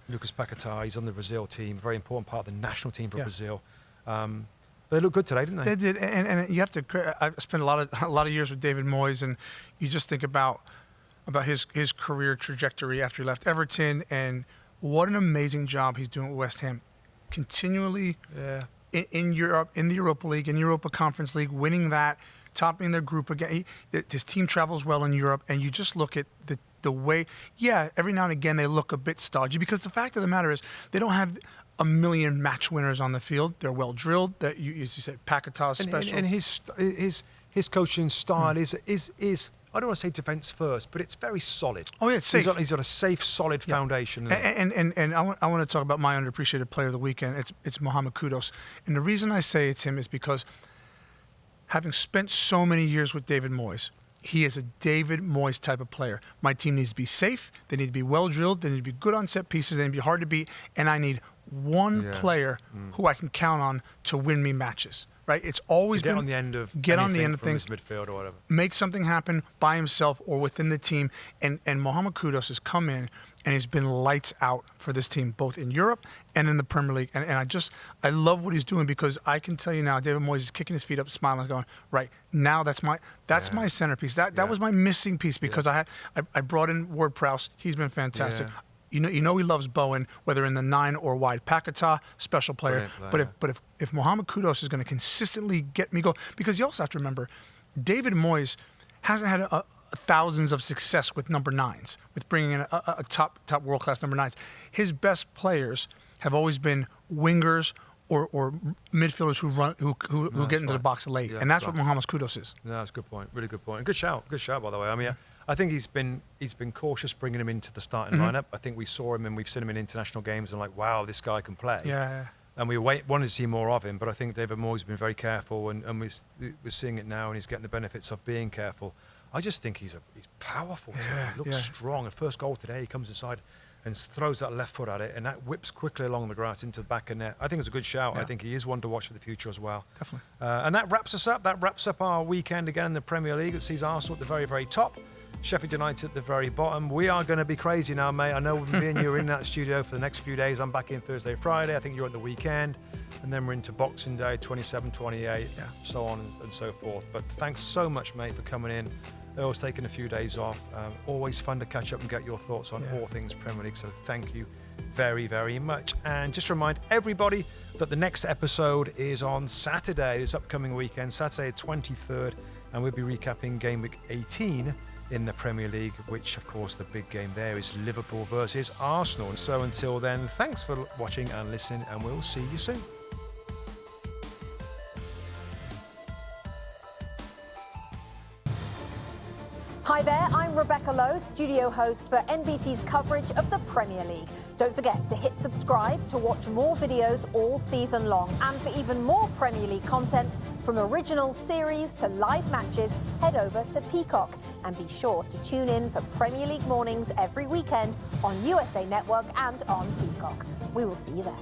Lucas Paquetá, he's on the Brazil team, very important part of the national team for Brazil. They looked good today, didn't they? They did, and you have to. I spent a lot of years with David Moyes, and you just think about his career trajectory after he left Everton, and what an amazing job he's doing with West Ham, continually. In Europe, in the Europa League, in Europa Conference League, winning that, topping their group again. His team travels well in Europe, and you just look at the way. Yeah, every now and again they look a bit stodgy, because the fact of the matter is they don't have a million match winners on the field. They're well drilled. That as you said, Paquetá is special. And his coaching style is. I don't want to say defence first, but it's very solid. Oh, yeah, it's safe. He's got a safe, solid foundation. And I want to talk about my underappreciated player of the weekend. It's Mohamed Kudus. And the reason I say it's him is because having spent so many years with David Moyes, he is a David Moyes type of player. My team needs to be safe. They need to be well drilled. They need to be good on set pieces. They need to be hard to beat. And I need one player who I can count on to win me matches. Right? It's always get on the end of things, midfield or whatever. Make something happen by himself or within the team. And Mohamed Kudus has come in and he's been lights out for this team, both in Europe and in the Premier League. And I love what he's doing, because I can tell you now, David Moyes is kicking his feet up, smiling, going, right, now that's my centerpiece. That was my missing piece, because I brought in Ward-Prowse. He's been fantastic. You know he loves Bowen, whether in the 9 or wide. Paquetá, special player. But if Mohamed Kudus is going to consistently get me going, because you also have to remember, David Moyes hasn't had thousands of success with number 9s, with bringing in a top world class number 9s. His best players have always been wingers or midfielders who get into the box late, and that's what Mohamed Kudus is. No, that's a good point. Really good point. And good shout, by the way. I mean. I think he's been cautious bringing him into the starting lineup. I think we saw him and we've seen him in international games and wow, this guy can play. Yeah. And we wanted to see more of him, but I think David Moyes has been very careful, and we're seeing it now, and he's getting the benefits of being careful. I just think he's powerful today. He looks strong. The first goal today, he comes inside and throws that left foot at it, and that whips quickly along the grass into the back of net. I think it's a good shout. I think he is one to watch for the future as well. Definitely. And that wraps us up. That wraps up our weekend again in the Premier League. It sees Arsenal at the very, very top, Sheffield United at the very bottom. We are going to be crazy now, mate. I know me and you are in that studio for the next few days. I'm back in Thursday, Friday. I think you're at the weekend. And then we're into Boxing Day, 27, 28, so on and so forth. But thanks so much, mate, for coming in. Earl's taking a few days off. Always fun to catch up and get your thoughts on all things Premier League. So thank you very, very much. And just remind everybody that the next episode is on Saturday, this upcoming weekend, Saturday 23rd. And we'll be recapping Gameweek 18 in the Premier League, which, of course, the big game there is Liverpool versus Arsenal. So until then, thanks for watching and listening, and we'll see you soon. Hi there, I'm Rebecca Lowe, studio host for NBC's coverage of the Premier League. Don't forget to hit subscribe to watch more videos all season long. And for even more Premier League content, from original series to live matches, head over to Peacock. And be sure to tune in for Premier League mornings every weekend on USA Network and on Peacock. We will see you there.